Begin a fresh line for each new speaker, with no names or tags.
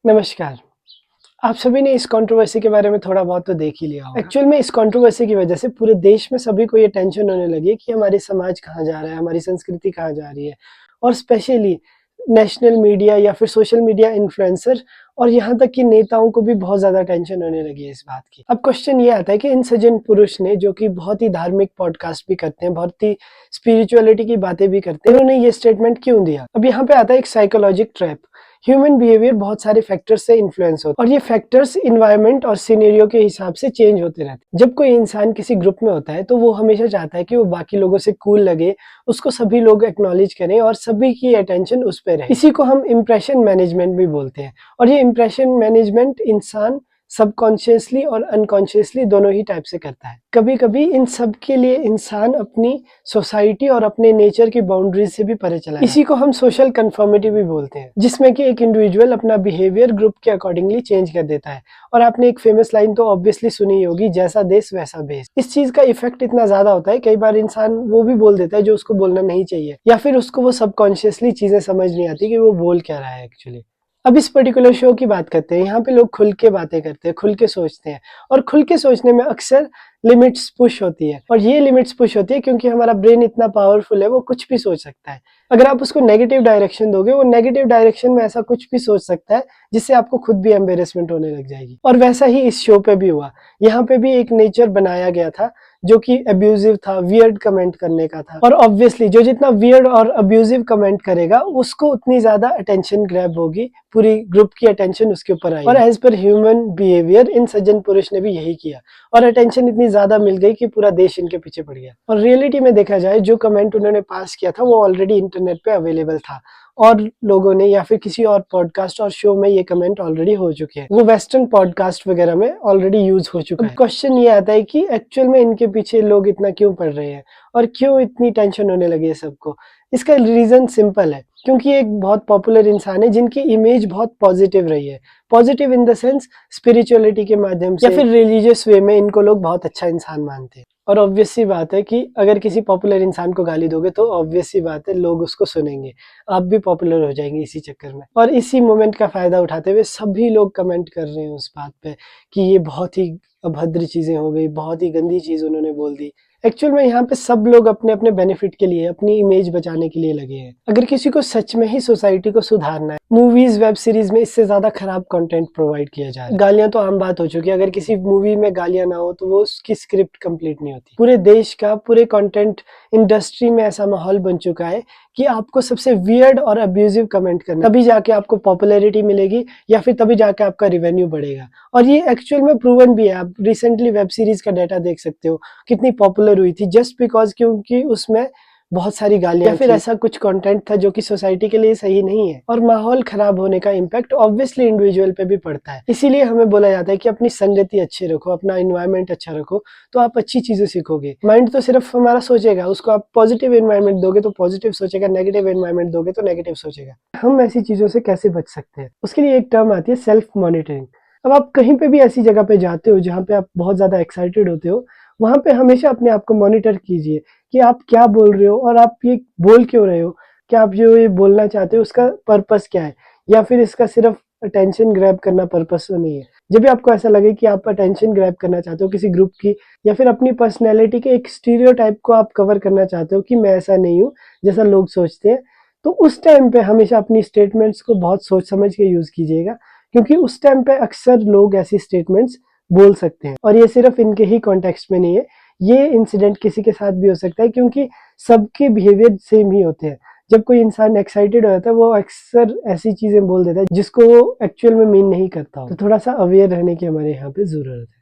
नमस्कार। आप सभी ने इस कंट्रोवर्सी के बारे में थोड़ा बहुत तो देख ही लिया होगा। एक्चुअल में इस कंट्रोवर्सी की वजह से पूरे देश में सभी को ये टेंशन होने लगी है कि हमारे समाज कहाँ जा रहा है, हमारी संस्कृति कहाँ जा रही है और स्पेशली नेशनल मीडिया या फिर सोशल मीडिया इन्फ्लुएंसर और यहाँ तक कि नेताओं को भी बहुत ज़्यादा टेंशन होने लगी है इस बात की। अब क्वेश्चन ये आता है कि इन सज्जन पुरुष ने, जो कि बहुत ही धार्मिक पॉडकास्ट भी करते हैं, बहुत ही स्पिरिचुअलिटी की बातें भी करते हैं, उन्होंने ये स्टेटमेंट क्यों दिया? अब यहाँ पे आता है एक साइकोलॉजिक ट्रैप। ह्यूमन बिहेवियर बहुत सारे फैक्टर्स से इन्फ्लुएंस होता है और ये फैक्टर्स इन्वायरमेंट और सिनेरियो के हिसाब से चेंज होते रहते हैं। जब कोई इंसान किसी ग्रुप में होता है तो वो हमेशा चाहता है कि वो बाकी लोगों से कूल लगे, उसको सभी लोग एक्नॉलेज करें और सभी की अटेंशन उस पे रहे। इसी को हम इंप्रेशन मैनेजमेंट भी बोलते हैं और ये इंप्रेशन मैनेजमेंट इंसान सबकॉन्शियसली और अनकॉन्शियसली दोनों ही टाइप से करता है। कभी कभी इन सब के लिए इंसान अपनी सोसाइटी और अपने नेचर की बाउंड्रीज से भी परे चला जाता है। इसी को हम सोशल कंफर्मिटी भी बोलते हैं, जिसमें कि एक इंडिविजुअल अपना बिहेवियर ग्रुप के अकॉर्डिंगली चेंज कर देता है। और आपने एक फेमस लाइन तो ऑब्वियसली सुनी ही होगी, जैसा देश वैसा भेष। इस चीज का इफेक्ट इतना ज्यादा होता है, कई बार इंसान वो भी बोल देता है जो उसको बोलना नहीं चाहिए, या फिर उसको वो सबकॉन्शियसली चीजें समझ नहीं आती कि वो बोल क्या रहा है एक्चुअली। अब इस पर्टिकुलर शो की बात करते हैं। यहाँ पे लोग खुल के बातें करते हैं, खुल के सोचते हैं और खुल के सोचने में अक्सर लिमिट्स पुश होती है। और ये लिमिट्स पुश होती है क्योंकि हमारा ब्रेन इतना पावरफुल है, वो कुछ भी सोच सकता है। अगर आप उसको नेगेटिव डायरेक्शन दोगे, वो नेगेटिव डायरेक्शन में ऐसा कुछ भी सोच सकता है जिससे आपको खुद भी एम्बेरसमेंट होने लग जाएगी। और वैसा ही इस शो पे भी हुआ। यहाँ पे भी एक नेचर बनाया गया था जो कि अब्यूजिव था, वियर्ड कमेंट करने का था। और ऑब्वियसली जो जितना वियर्ड और अब्यूजिव कमेंट करेगा उसको उतनी ज्यादा अटेंशन ग्रैब होगी, पूरी ग्रुप की अटेंशन उसके ऊपर आई। और as per human behaviour in सज्जन पुरुष ने भी यही किया और अटेंशन इतनी ज्यादा मिल गई कि पूरा देश इनके पीछे पड़ गया। और रियलिटी में देखा जाए, जो कमेंट उन्होंने पास किया था वो ऑलरेडी इंटरनेट पे अवेलेबल था और लोगों ने या फिर किसी और पॉडकास्ट और शो में ये कमेंट ऑलरेडी हो चुके हैं, वो वेस्टर्न पॉडकास्ट वगैरह में ऑलरेडी यूज हो चुका है। क्वेश्चन ये आता है कि एक्चुअल में इनके पीछे लोग इतना क्यों पड़ रहे हैं और क्यों इतनी टेंशन होने लगी है सबको? इसका रीजन सिंपल है, क्योंकि एक बहुत पॉपुलर इंसान है जिनकी इमेज बहुत पॉजिटिव रही है। Positive in the sense spirituality के माध्यम से या फिर रिलीजियस वे में इनको लोग बहुत अच्छा इंसान मानते हैं। और ऑब्वियस सी बात है कि अगर किसी पॉपुलर इंसान को गाली दोगे तो ऑब्वियस सी बात है लोग उसको सुनेंगे, आप भी पॉपुलर हो जाएंगे इसी चक्कर में। और इसी मोमेंट का फायदा उठाते हुए सभी लोग कमेंट कर रहे हैं उस बात पे कि ये बहुत ही अभद्र चीजें हो गई, बहुत ही गंदी चीज उन्होंने बोल दी। एक्चुअल में यहाँ पे सब लोग अपने अपने बेनिफिट के लिए, अपनी इमेज बचाने के लिए लगे हैं। अगर किसी को सच में ही सोसाइटी को सुधारना है, मूवीज वेब सीरीज में इससे ज्यादा खराब कंटेंट प्रोवाइड किया जा रहा है। गालियां तो आम बात हो चुकी है, अगर किसी मूवी में गालियां ना हो तो वो उसकी स्क्रिप्ट कंप्लीट नहीं होती। पूरे देश का, पूरे कंटेंट इंडस्ट्री में ऐसा माहौल बन चुका है कि आपको सबसे वियर्ड और अब्यूजिव कमेंट करना, तभी जाके आपको पॉपुलैरिटी मिलेगी या फिर तभी जाके आपका रेवेन्यू बढ़ेगा। और ये एक्चुअल में प्रूवन भी है। आप रिसेंटली वेब सीरीज का डाटा देख सकते हो, कितनी पॉपुलर हुई थी जस्ट बिकॉज क्योंकि उसमें बहुत सारी गालियां या फिर ऐसा कुछ कंटेंट था जो कि सोसाइटी के लिए सही नहीं है। और माहौल खराब होने का इम्पैक्ट ऑब्वियसली इंडिविजुअल पे भी पड़ता है। इसीलिए हमें बोला जाता है कि अपनी संगति अच्छी रखो, अपना एनवायरनमेंट अच्छा रखो, तो आप अच्छी चीजें सीखोगे। माइंड तो सिर्फ हमारा सोचेगा, उसको आप पॉजिटिव एनवायरनमेंट दोगे तो पॉजिटिव सोचेगा, नेगेटिव एनवायरनमेंट दोगे तो नेगेटिव सोचेगा। हम ऐसी चीजों से कैसे बच सकते हैं? उसके लिए एक टर्म आती है सेल्फ मॉनिटरिंग। अब आप कहीं पे भी ऐसी जगह पे जाते हो जहाँ पे आप बहुत ज्यादा एक्साइटेड होते हो, वहां पे हमेशा अपने आप को मॉनिटर कीजिए कि आप क्या बोल रहे हो और आप ये बोल क्यों रहे हो। क्या आप जो ये बोलना चाहते हो उसका पर्पस क्या है, या फिर इसका सिर्फ अटेंशन ग्रैब करना पर्पस तो नहीं है। जब भी आपको ऐसा लगे कि आप अटेंशन ग्रैब करना चाहते हो किसी ग्रुप की, या फिर अपनी पर्सनैलिटी के एक स्टीरियोटाइप को आप कवर करना चाहते हो कि मैं ऐसा नहीं हूँ जैसा लोग सोचते हैं, तो उस टाइम पे हमेशा अपनी स्टेटमेंट्स को बहुत सोच समझ के यूज कीजिएगा, क्योंकि उस टाइम पे अक्सर लोग ऐसी स्टेटमेंट्स बोल सकते हैं। और ये सिर्फ इनके ही कॉन्टेक्स्ट में नहीं है, ये इंसिडेंट किसी के साथ भी हो सकता है, क्योंकि सबके बिहेवियर सेम ही होते हैं। जब कोई इंसान एक्साइटेड हो जाता है वो अक्सर ऐसी चीजें बोल देता है जिसको वो एक्चुअल में मीन नहीं करता हो। तो थोड़ा सा अवेयर रहने की हमारे यहाँ पे जरूरत है।